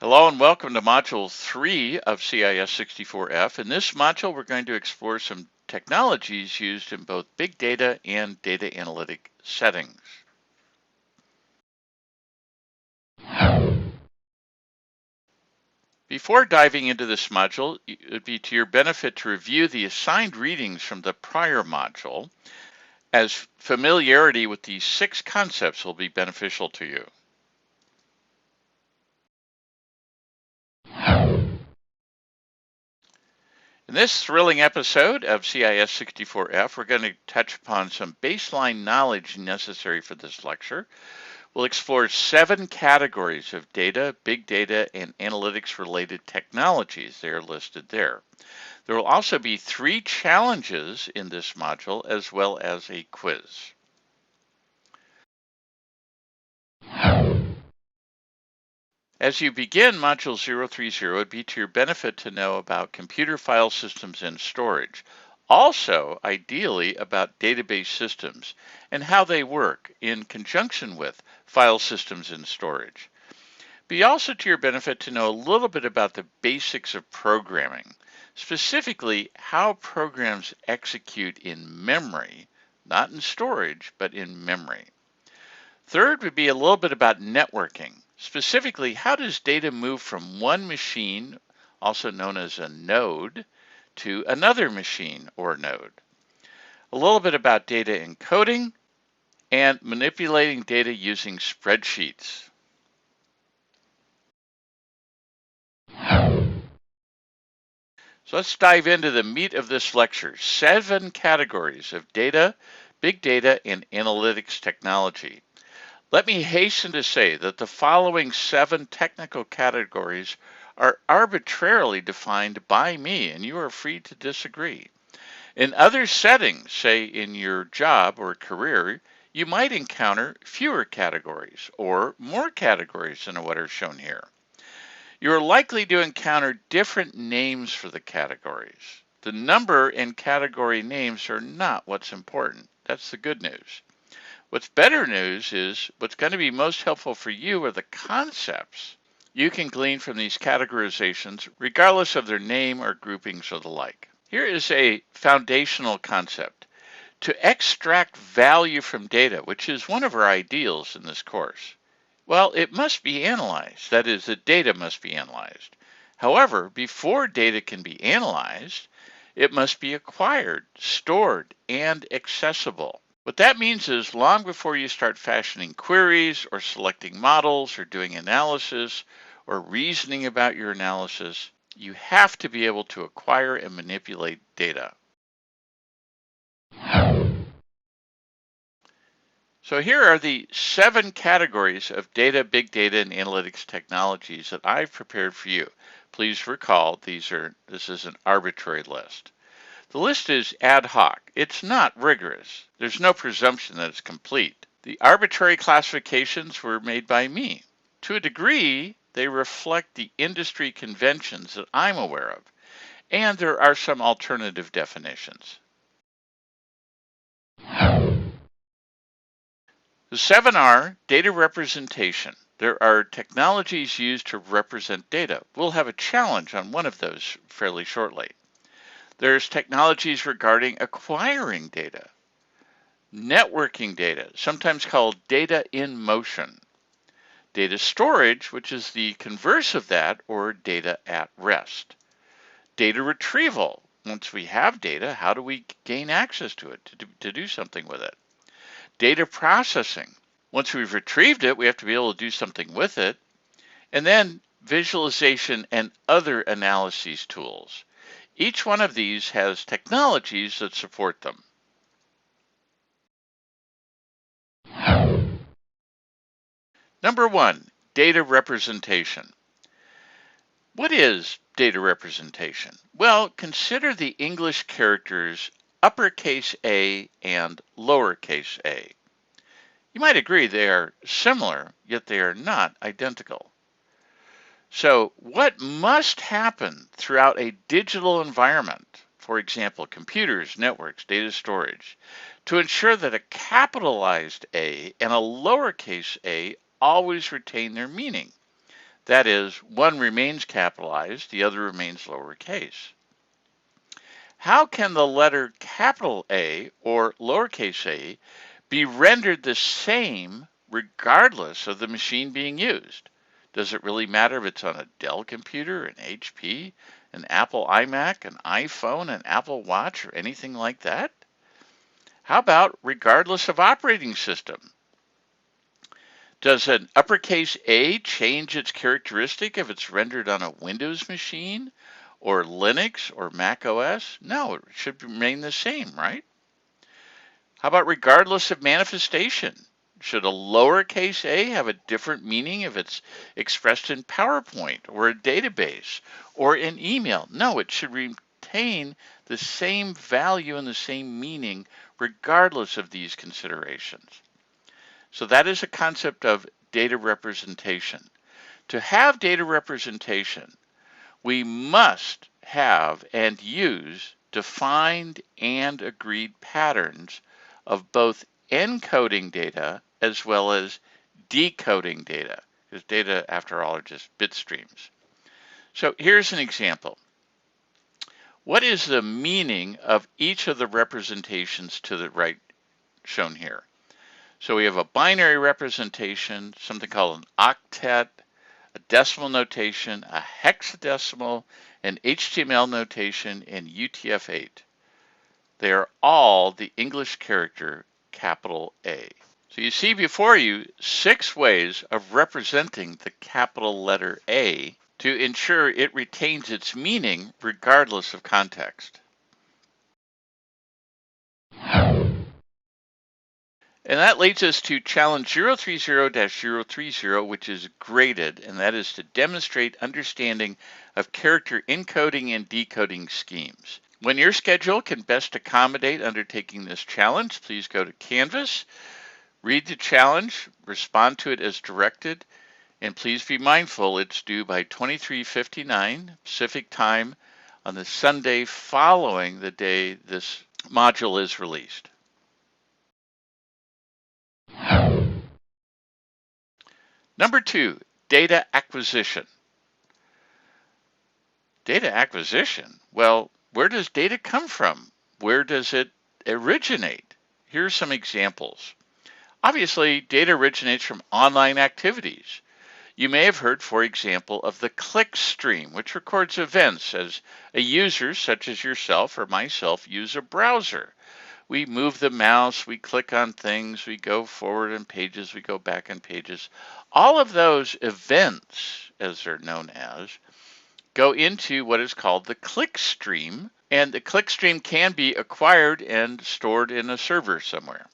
Hello and welcome to Module 3 of CIS64F. In this module, we're going to explore some technologies used in both big data and data analytic settings. Before diving into this module, it would be to your benefit to review the assigned readings from the prior module, as familiarity with these 6 concepts will be beneficial to you. In this thrilling episode of CIS64F, we're going to touch upon some baseline knowledge necessary for this lecture. We'll explore 7 categories of data, big data, and analytics-related technologies. They are listed there. There will also be 3 challenges in this module, as well as a quiz. As you begin Module 030, it would be to your benefit to know about computer file systems and storage. Also, ideally, about database systems and how they work in conjunction with file systems and storage. Be also to your benefit to know a little bit about the basics of programming, specifically how programs execute in memory, not in storage, but in memory. Third would be a little bit about networking. Specifically, how does data move from one machine, also known as a node, to another machine or node? A little bit about data encoding and manipulating data using spreadsheets. So let's dive into the meat of this lecture. 7 categories of data, big data, and analytics technology. Let me hasten to say that the following 7 technical categories are arbitrarily defined by me, and you are free to disagree. In other settings, say in your job or career, you might encounter fewer categories or more categories than what are shown here. You are likely to encounter different names for the categories. The number and category names are not what's important. That's the good news. What's better news is what's going to be most helpful for you are the concepts you can glean from these categorizations, regardless of their name or groupings or the like. Here is a foundational concept. To extract value from data, which is one of our ideals in this course, well, it must be analyzed. That is, the data must be analyzed. However, before data can be analyzed, it must be acquired, stored, and accessible. What that means is long before you start fashioning queries or selecting models or doing analysis or reasoning about your analysis, you have to be able to acquire and manipulate data. So here are the 7 categories of data, big data, and analytics technologies that I've prepared for you. Please recall this is an arbitrary list. The list is ad hoc. It's not rigorous. There's no presumption that it's complete. The arbitrary classifications were made by me. To a degree, they reflect the industry conventions that I'm aware of, and there are some alternative definitions. The 7 are data representation. There are technologies used to represent data. We'll have a challenge on one of those fairly shortly. There's technologies regarding acquiring data, networking data, sometimes called data in motion, data storage, which is the converse of that, or data at rest, data retrieval. Once we have data, how do we gain access to it to do something with it? Data processing. Once we've retrieved it, we have to be able to do something with it. And then visualization and other analyses tools. Each one of these has technologies that support them. Number 1, data representation. What is data representation? Well, consider the English characters uppercase A and lowercase a. You might agree they are similar, yet they are not identical. So what must happen throughout a digital environment, for example, computers, networks, data storage, to ensure that a capitalized A and a lowercase a always retain their meaning? That is, one remains capitalized, the other remains lowercase. How can the letter capital A or lowercase a be rendered the same regardless of the machine being used? Does it really matter if it's on a Dell computer, an HP, an Apple iMac, an iPhone, an Apple Watch, or anything like that? How about regardless of operating system? Does an uppercase A change its characteristic if it's rendered on a Windows machine or Linux or Mac OS? No, it should remain the same, right? How about regardless of manifestation? Should a lowercase a have a different meaning if it's expressed in PowerPoint or a database or in email? No, it should retain the same value and the same meaning regardless of these considerations. So that is a concept of data representation. To have data representation, we must have and use defined and agreed patterns of both encoding data as well as decoding data, because data, after all, are just bit streams. So here's an example. What is the meaning of each of the representations to the right shown here? So we have a binary representation, something called an octet, a decimal notation, a hexadecimal, an HTML notation, and UTF-8. They are all the English character capital A. So you see before you 6 ways of representing the capital letter A to ensure it retains its meaning regardless of context. And that leads us to challenge 030-030, which is graded, and that is to demonstrate understanding of character encoding and decoding schemes. When your schedule can best accommodate undertaking this challenge, please go to Canvas, read the challenge, respond to it as directed, and please be mindful it's due by 23:59 Pacific time on the Sunday following the day this module is released. Number 2, data acquisition. Data acquisition? Well, where does data come from? Where does it originate? Here are some examples. Obviously, data originates from online activities. You may have heard, for example, of the click stream, which records events as a user, such as yourself or myself, use a browser. We move the mouse, we click on things, we go forward in pages, we go back in pages. All of those events, as they're known as, go into what is called the click stream, and the click stream can be acquired and stored in a server somewhere.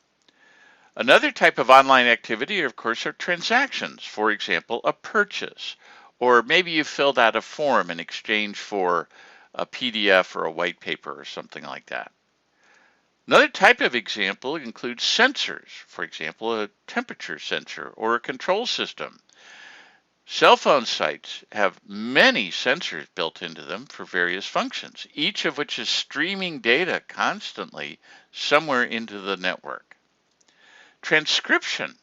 Another type of online activity, of course, are transactions. For example, a purchase, or maybe you filled out a form in exchange for a PDF or a white paper or something like that. Another type of example includes sensors, for example, a temperature sensor or a control system. Cell phone sites have many sensors built into them for various functions, each of which is streaming data constantly somewhere into the network. Transcription.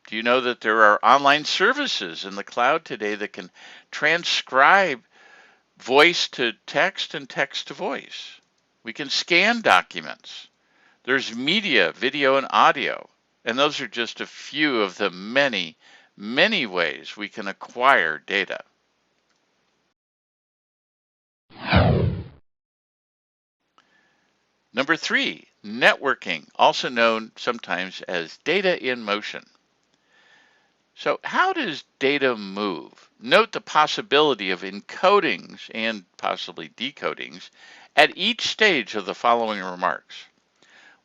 Do you know that there are online services in the cloud today that can transcribe voice to text and text to voice? We can scan documents. There's media, video, and audio, and those are just a few of the many, many ways we can acquire data. Number 3, networking, also known sometimes as data in motion. So how does data move? Note the possibility of encodings and possibly decodings at each stage of the following remarks.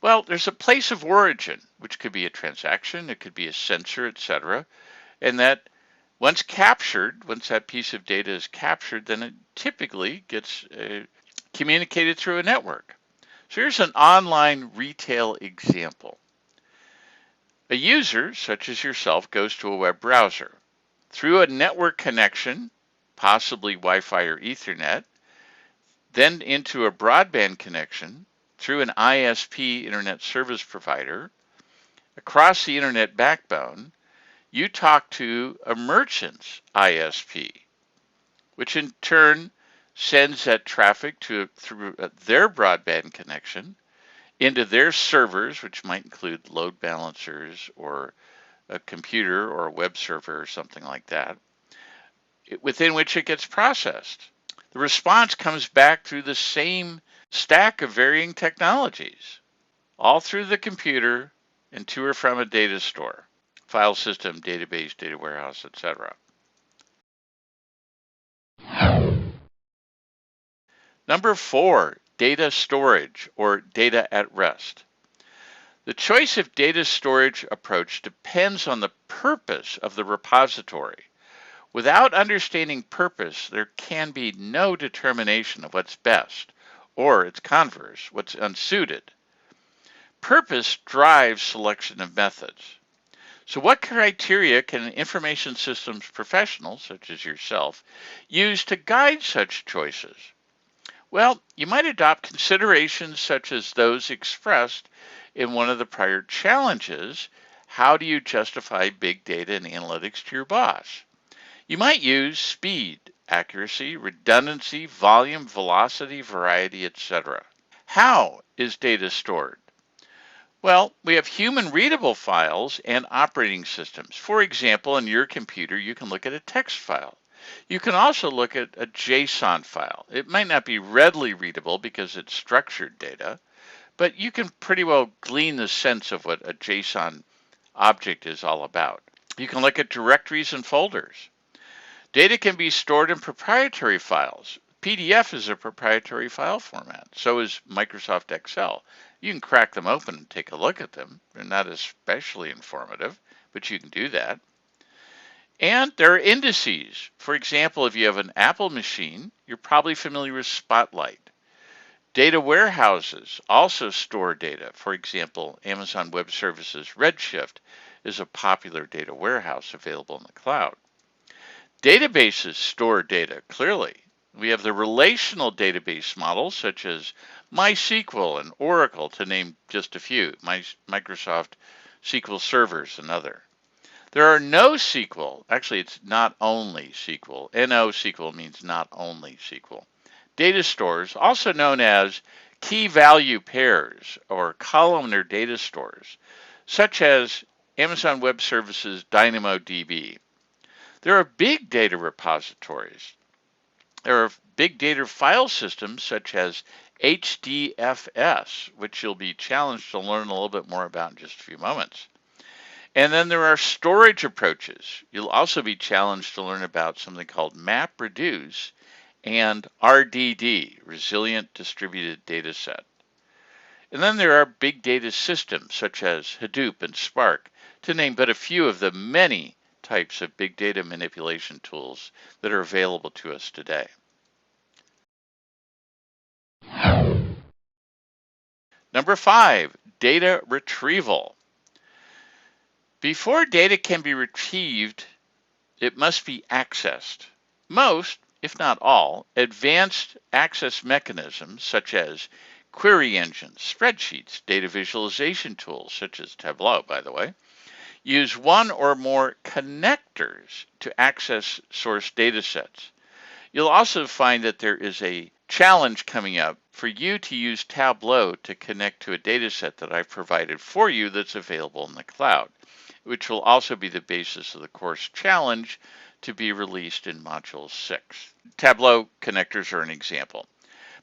Well, there's a place of origin, which could be a transaction, it could be a sensor, etc. And that once captured, once that piece of data is captured, then it typically gets communicated through a network. So here's an online retail example. A user, such as yourself, goes to a web browser. Through a network connection, possibly Wi-Fi or Ethernet, then into a broadband connection, through an ISP, Internet Service Provider, across the Internet backbone, you talk to a merchant's ISP, which in turn sends that traffic through their broadband connection into their servers, which might include load balancers or a computer or a web server or something like that, within which it gets processed. The response comes back through the same stack of varying technologies, all through the computer and to or from a data store, file system, database, data warehouse, etc. Number 4, data storage or data at rest. The choice of data storage approach depends on the purpose of the repository. Without understanding purpose, there can be no determination of what's best, or its converse, what's unsuited. Purpose drives selection of methods. So what criteria can information systems professionals, such as yourself, use to guide such choices? Well, you might adopt considerations such as those expressed in one of the prior challenges. How do you justify big data and analytics to your boss? You might use speed, accuracy, redundancy, volume, velocity, variety, etc. How is data stored? Well, we have human readable files and operating systems. For example, in your computer, you can look at a text file. You can also look at a JSON file. It might not be readily readable because it's structured data, but you can pretty well glean the sense of what a JSON object is all about. You can look at directories and folders. Data can be stored in proprietary files. PDF is a proprietary file format. So is Microsoft Excel. You can crack them open and take a look at them. They're not especially informative, but you can do that. And there are indices. For example, if you have an Apple machine, you're probably familiar with Spotlight. Data warehouses also store data. For example, Amazon Web Services Redshift is a popular data warehouse available in the cloud. Databases store data, clearly. We have the relational database models such as MySQL and Oracle, to name just a few. Microsoft SQL servers, another. There are NoSQL. Actually, it's not only SQL. NoSQL means not only SQL. Data stores, also known as key value pairs or columnar data stores, such as Amazon Web Services DynamoDB. There are big data repositories. There are big data file systems such as HDFS, which you'll be challenged to learn a little bit more about in just a few moments. And then there are storage approaches. You'll also be challenged to learn about something called MapReduce and RDD, Resilient Distributed Data Set. And then there are big data systems such as Hadoop and Spark, to name but a few of the many types of big data manipulation tools that are available to us today. Number 5, data retrieval. Before data can be retrieved, it must be accessed. Most, if not all, advanced access mechanisms such as query engines, spreadsheets, data visualization tools such as Tableau, by the way, use one or more connectors to access source data sets. You'll also find that there is a challenge coming up for you to use Tableau to connect to a data set that I've provided for you that's available in the cloud, which will also be the basis of the course challenge to be released in Module 6. Tableau connectors are an example.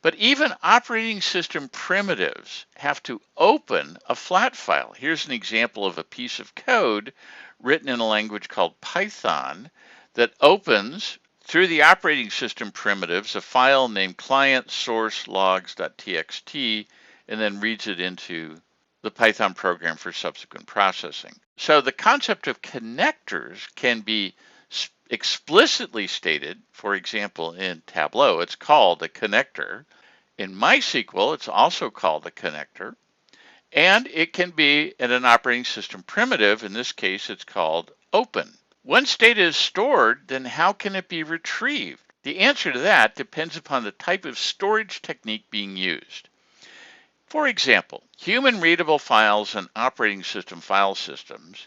But even operating system primitives have to open a flat file. Here's an example of a piece of code written in a language called Python that opens through the operating system primitives a file named client source logs.txt and then reads it into the Python program for subsequent processing. So the concept of connectors can be explicitly stated. For example, in Tableau, it's called a connector. In MySQL, it's also called a connector. And it can be in an operating system primitive. In this case, it's called open. Once data is stored, then how can it be retrieved? The answer to that depends upon the type of storage technique being used. For example, human readable files and operating system file systems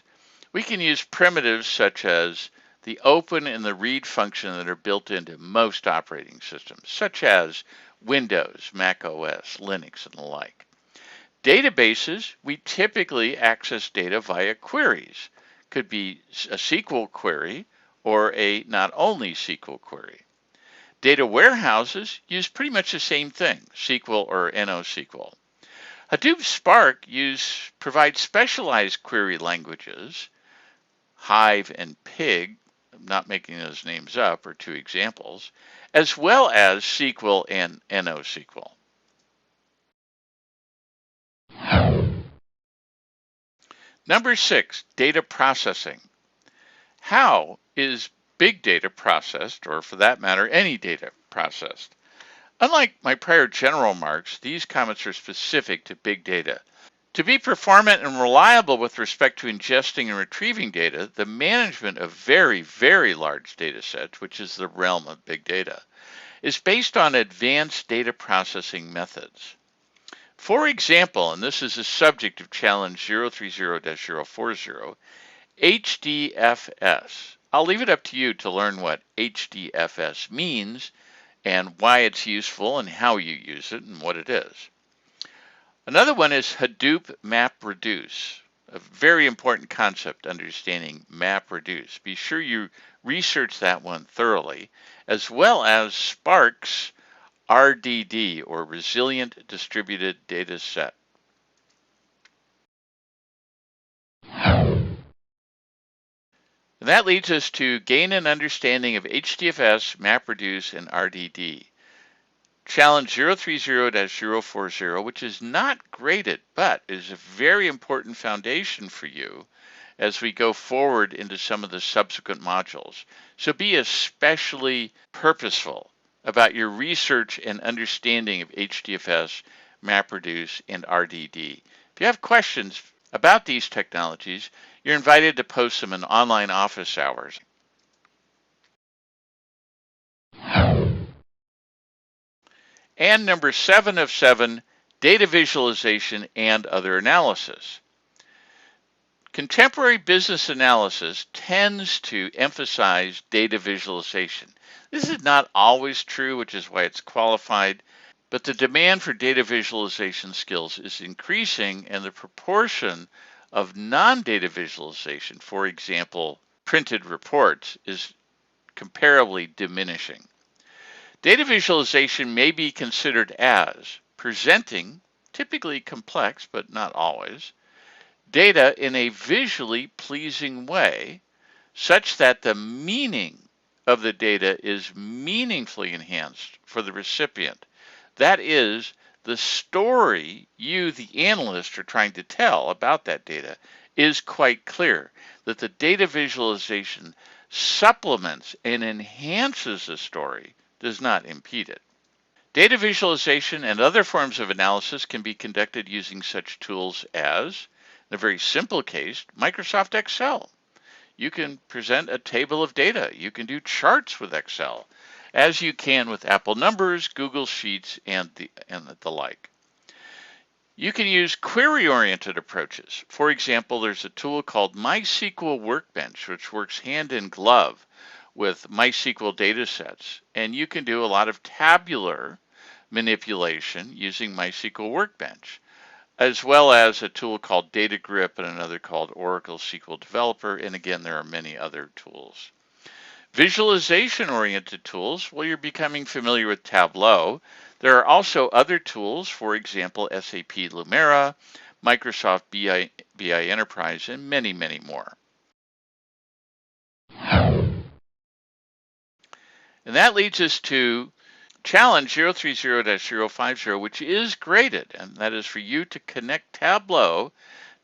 We can use primitives such as the open and the read function that are built into most operating systems, such as Windows, Mac OS, Linux, and the like. Databases, we typically access data via queries. Could be a SQL query or a not only SQL query. Data warehouses use pretty much the same thing, SQL or NoSQL. Hadoop Spark provides specialized query languages. Hive and Pig, I'm not making those names up, are two examples, as well as SQL and NoSQL. Number 6, data processing. How is big data processed, or for that matter, any data processed? Unlike my prior general remarks, these comments are specific to big data. To be performant and reliable with respect to ingesting and retrieving data, the management of very, very large data sets, which is the realm of big data, is based on advanced data processing methods. For example, and this is the subject of Challenge 030-040, HDFS. I'll leave it up to you to learn what HDFS means and why it's useful and how you use it and what it is. Another one is Hadoop MapReduce, a very important concept, understanding MapReduce. Be sure you research that one thoroughly, as well as Spark's RDD, or Resilient Distributed Data Set. And that leads us to gain an understanding of HDFS, MapReduce, and RDD. Challenge 030-040, which is not graded, but is a very important foundation for you as we go forward into some of the subsequent modules. So be especially purposeful about your research and understanding of HDFS, MapReduce, and RDD. If you have questions about these technologies, you're invited to post them in online office hours. And number 7 of 7, data visualization and other analysis. Contemporary business analysis tends to emphasize data visualization. This is not always true, which is why it's qualified, but the demand for data visualization skills is increasing, and the proportion of non-data visualization, for example, printed reports, is comparably diminishing. Data visualization may be considered as presenting, typically complex but not always, data in a visually pleasing way such that the meaning of the data is meaningfully enhanced for the recipient. That is, the story you, the analyst, are trying to tell about that data is quite clear, that the data visualization supplements and enhances the story, does not impede it. Data visualization and other forms of analysis can be conducted using such tools as, in a very simple case, Microsoft Excel. You can present a table of data. You can do charts with Excel, as you can with Apple Numbers, Google Sheets, and the like. You can use query-oriented approaches. For example, there's a tool called MySQL Workbench, which works hand in glove with MySQL datasets, and you can do a lot of tabular manipulation using MySQL Workbench, as well as a tool called Data Grip and another called Oracle SQL Developer, and again, there are many other tools. Visualization-oriented tools, well, you're becoming familiar with Tableau. There are also other tools, for example, SAP Lumira, Microsoft BI Enterprise, and many, many more. And that leads us to Challenge 030-050, which is graded, and that is for you to connect Tableau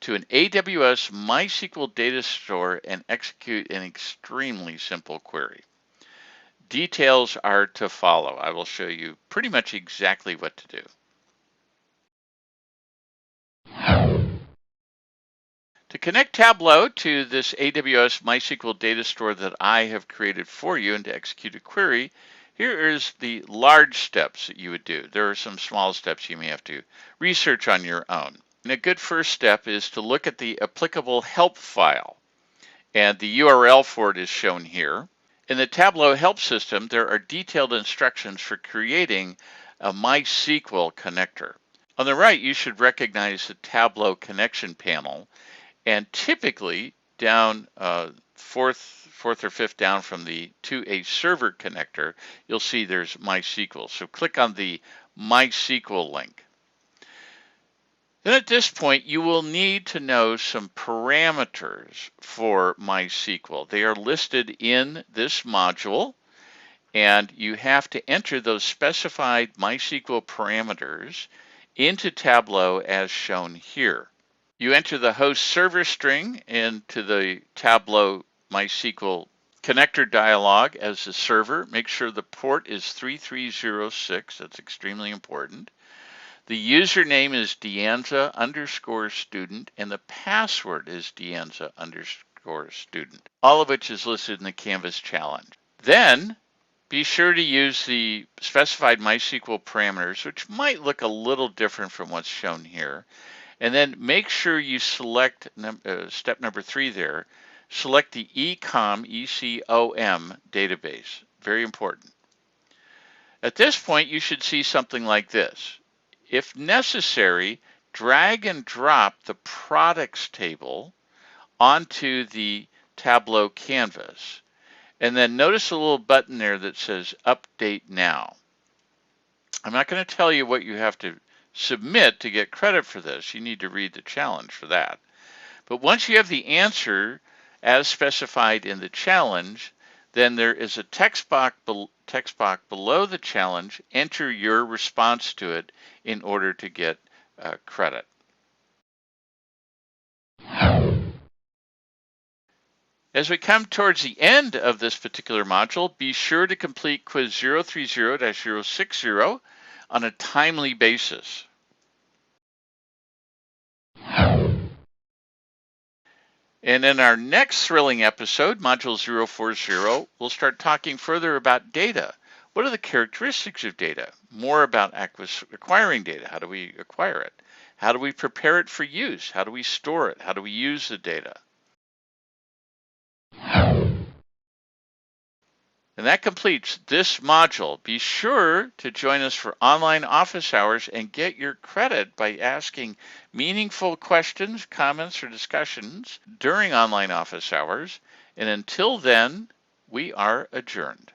to an AWS MySQL data store and execute an extremely simple query. Details are to follow. I will show you pretty much exactly what to do. To connect Tableau to this AWS MySQL data store that I have created for you and to execute a query, here is the large steps that you would do. There are some small steps you may have to research on your own. And a good first step is to look at the applicable help file. and the URL for it is shown here. In the Tableau Help System, there are detailed instructions for creating a MySQL connector. On the right, you should recognize the Tableau connection panel, and typically down fourth or fifth down from the to a server connector, you'll see there's MySQL. So click on the MySQL link. Then at this point, you will need to know some parameters for MySQL. They are listed in this module, and you have to enter those specified MySQL parameters into Tableau as shown here. You enter the host server string into the Tableau MySQL connector dialog as the server. Make sure the port is 3306. That's extremely important. The username is DeAnza_student, and the password is DeAnza_student, all of which is listed in the Canvas challenge. Then be sure to use the specified MySQL parameters, which might look a little different from what's shown here. And then make sure you select step number 3 there. Select the ECOM database. Very important. At this point, you should see something like this. If necessary, drag and drop the products table onto the Tableau canvas. And then notice a little button there that says Update Now. I'm not going to tell you what you have to submit to get credit for this. You need to read the challenge for that. But once you have the answer as specified in the challenge, then there is a text box below the challenge. Enter your response to it in order to get credit. As we come towards the end of this particular module, be sure to complete quiz 030-060 on a timely basis. And in our next thrilling episode, Module 040, we'll start talking further about data. What are the characteristics of data? More about acquiring data. How do we acquire it? How do we prepare it for use? How do we store it? How do we use the data? And that completes this module. Be sure to join us for online office hours and get your credit by asking meaningful questions, comments, or discussions during online office hours. And until then, we are adjourned.